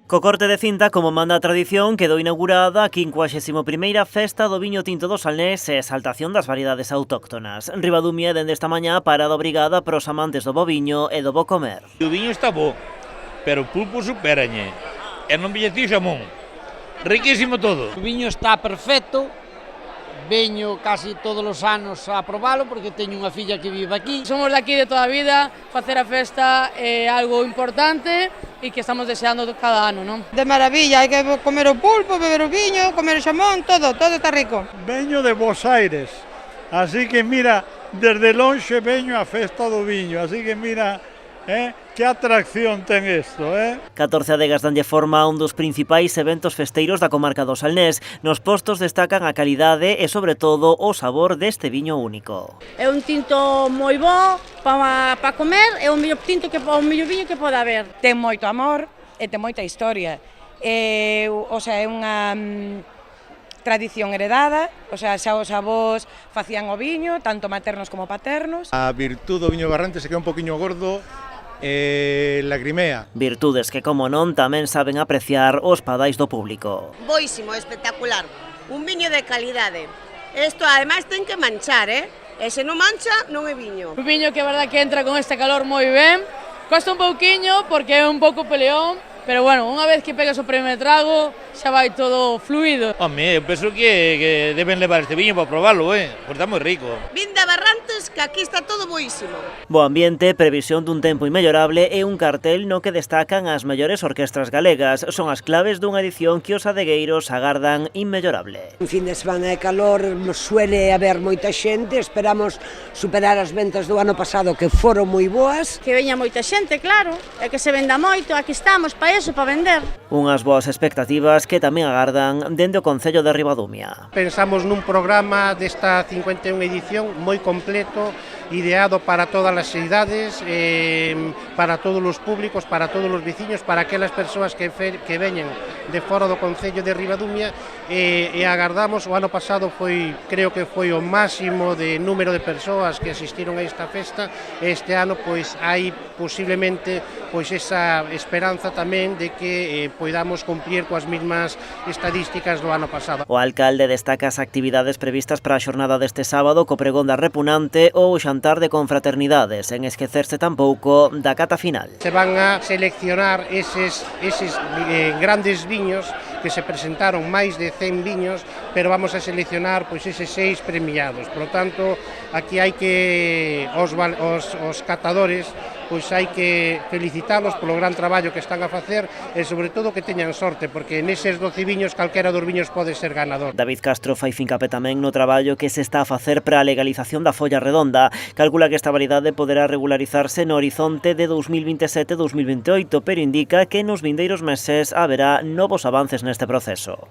Co corte de cinta, como manda a tradición, quedou inaugurada a 51ª Festa do Viño Tinto do Salnés e exaltación das variedades autóctonas. Ribadumia dende esta mañá parada obrigada pros amantes do bo viño e do bo comer. O viño está bo, pero o pulpo superañe. E non billetío xamón. Riquísimo todo. O viño está perfecto. Veño casi todos os anos a probalo porque teño unha filla que vive aquí. Somos de aquí de toda a vida, facer a festa é algo importante e que estamos deseando cada ano, non? De maravilla, hai que comer o pulpo, beber o viño, comer o xamón, todo está rico. Veño de Bos Aires, así que mira, desde lonxe veño a festa do viño, así que mira, que atracción ten isto, 14 adegas danlle forma a un dos principais eventos festeiros da comarca do Salnés. Nos postos destacan a calidade e, sobre todo, o sabor deste viño único. É un tinto moi bo para comer, é o mellor tinto que o mellor viño que pode haber. Ten moito amor e ten moita historia. É unha tradición heredada, xa os avós facían o viño, tanto maternos como paternos. A virtud do viño barrante se queda un poquinho gordo e lagrimea. Virtudes que, como non, tamén saben apreciar os padais do público. Boísimo, espectacular. Un viño de calidade. Isto, ademais, ten que manchar, E se non mancha, non é viño. Un viño que é verdad que entra con este calor moi ben. Costa un pouquiño porque é un pouco peleón, pero bueno, unha vez que pegas o primeiro trago, xa vai todo fluido. Home, eu penso que deben levar este viño para probalo, porque está moi rico. Vinda Barrantes, que aquí está todo boísimo. Bo ambiente, previsión dun tempo inmellorable e un cartel no que destacan as mellores orquestras galegas. Son as claves dunha edición que os adegueiros agardan inmellorable. Un fin de semana de calor, suele haber moita xente, esperamos superar as ventas do ano pasado que foron moi boas. Que veña moita xente, claro, e que se venda moito, aquí estamos para eso, para vender. Unhas boas expectativas que tamén agardan dende o Concello de Ribadumia. Pensamos nun programa desta 51 edición moi completo, ideado para todas as idades, para todos os públicos, para todos os veciños, para aquelas persoas que veñen de fora do Concello de Ribadumia, e agardamos, o ano pasado creo que foi o máximo de número de persoas que asistiron a esta festa, e este ano pois hai posiblemente esa esperanza tamén de que poidamos cumplir coas mesmas estadísticas do ano pasado. O alcalde destaca as actividades previstas para a xornada deste sábado co pregón da repunante ou o xantar de confraternidades, sen esquecerse tampouco da cata final. Se van a seleccionar eses grandes viños que se presentaron, máis de 100 viños, pero vamos a seleccionar eses 6 premiados. Por lo tanto, aquí hai que os catadores hai que felicitalos polo gran traballo que están a facer e sobre todo que teñan sorte, porque neses 12 viños calquera dos viños pode ser ganador. David Castro fai fincapé tamén no traballo que se está a facer para a legalización da folla redonda. Calcula que esta variedade poderá regularizarse no horizonte de 2027-2028, pero indica que nos vindeiros meses haberá novos avances neste proceso.